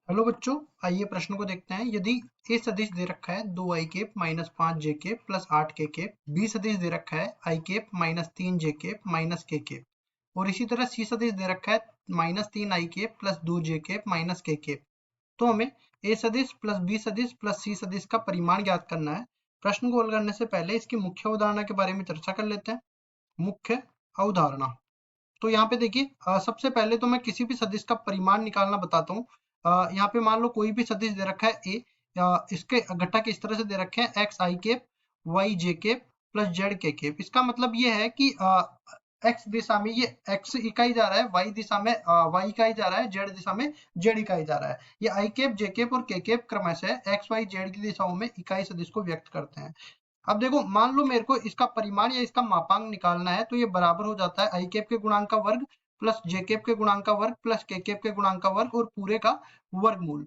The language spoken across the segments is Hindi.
हेलो बच्चों, आइए प्रश्न को देखते हैं। यदि ए सदिश दे रखा है 2 i cap minus 5 j cap plus 8 k cap, b सदिश दे रखा है i cap minus 3 j cap minus k cap और इसी तरह सी सदिश दे रखा है minus 3 i cap plus 2 j cap minus k cap, तो हमें ए सदिश प्लस बी सदिश प्लस सी सदिश का परिमाण ज्ञात करना है। प्रश्न को हल करने से पहले इसकी मुख्य अवधारणा के बारे में चर्चा कर लेते हैं। मुख्य अवधारणा, तो यहाँ पे देखिए सबसे पहले तो मैं किसी भी सदिश का परिमाण निकालना बताता हूँ। यहाँ पे मान लो कोई भी सदिश दे रखा है ए, इसके घटक इस तरह से दे रखे हैं X I cap Y J cap plus Z K cap. इसका मतलब ये है कि एक्स दिशा में ये एक्स इकाई जा रहा है, वाई दिशा में वाई इकाई जा रहा है, जेड दिशा में जेड इकाई जा रहा है। ये आई केप जे केप और के केप क्रमशः एक्स वाई जेड की दिशाओं में इकाई सदिश को व्यक्त करते हैं। अब देखो मान लो मेरे को इसका परिमाण या इसका मापांक निकालना है, तो ये बराबर हो जाता है आई कैप के गुणांक का वर्ग प्लस जे कैप के गुणांक का वर्ग प्लस के कैप के गुणांक का वर्ग और पूरे का वर्गमूल।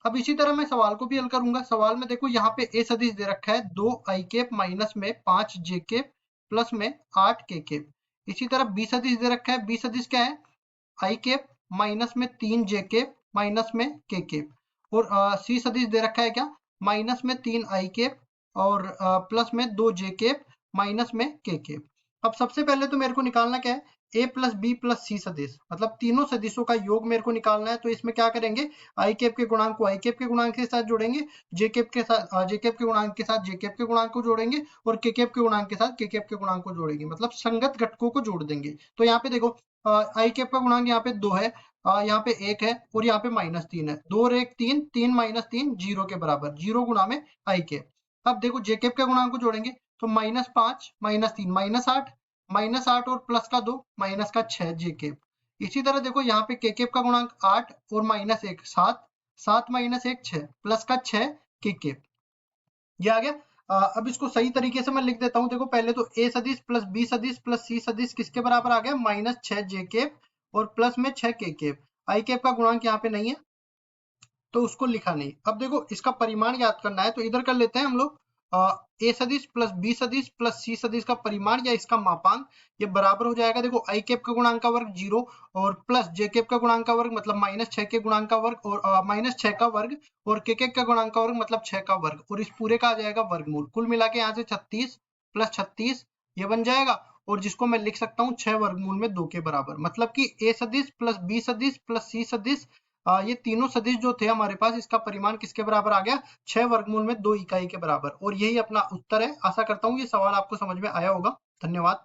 अब इसी तरह मैं सवाल को भी हल करूंगा। सवाल में देखो यहाँ पे ए सदिश दे रखा है 2 आई कैप माइनस में 5 जे कैप प्लस में 8 के कैप। इसी तरह बी सदिश दे रखा है, बी सदिश क्या है आई कैप माइनस में 3 जे कैप माइनस में के कैप और सी सदिश दे रखा है क्या माइनस में 3 आई कैप और प्लस में 2 जे कैप माइनस में के कैप। अब सबसे पहले तो मेरे को निकालना क्या है ए प्लस बी प्लस सी सदिश, मतलब तीनों सदिशों का योग मेरे को निकालना है। तो इसमें क्या करेंगे आई कैप के गुणांक को आई कैप के गुणांक के साथ जोड़ेंगे, जे कैप के साथ जे कैप के गुणांक के साथ जे कैप के गुणांक को जोड़ेंगे और के कैप के गुणांक के साथ के कैप के गुणांक को जोड़ेंगे, मतलब संगत घटकों को जोड़ देंगे। तो यहाँ पे देखो आई कैप का गुणांक यहाँ पे 2 है, यहाँ पे 1 है और यहाँ पे -3 है। 2 और 1 3, 3 - 3 0 के बराबर, 0 गुणा में आई कैप। अब देखो जे कैप के गुणांक को जोड़ेंगे तो -5 -3 -8, -8 और प्लस का 2 माइनस का 6 जे कैप। इसी तरह देखो यहाँ पे के कैप का गुणांक 8 और -1 7, 7 - 1 6 प्लस का 6 के कैप। ये आ गया। अब इसको सही तरीके से मैं लिख देता हूँ। देखो पहले तो ए सदिश प्लस बी सदिश प्लस सी सदिश किसके बराबर आ गया -6 जे केप और प्लस में 6 के केप। आई केप का गुणांक यहाँ पे नहीं है तो उसको लिखा नहीं। अब देखो इसका परिमाण याद करना है तो इधर कर लेते हैं हम लोग। ए सदिश प्लस बी सदिश प्लस सी सदिश का परिमाण या इसका मापांक ये बराबर हो जाएगा। देखो आई कैप का गुणांक का वर्ग 0 और प्लस जे कैप का गुणांक का वर्ग मतलब -6 के गुणांक का वर्ग और -6 का वर्ग और के कैप का गुणांक का वर्ग मतलब 6 का वर्ग और इस पूरे का आ जाएगा वर्गमूल। कुल मिला के यहाँ से 36 प्लस 36 ये बन जाएगा और जिसको मैं लिख सकता हूँ 6 वर्गमूल में 2 के बराबर। मतलब कि ए सदिश प्लस बी सदिश प्लस सी सदिश ये तीनों सदिश जो थे हमारे पास, इसका परिमाण किसके बराबर आ गया 6 वर्गमूल में 2 इकाई के बराबर। और यही अपना उत्तर है। आशा करता हूँ ये सवाल आपको समझ में आया होगा। धन्यवाद।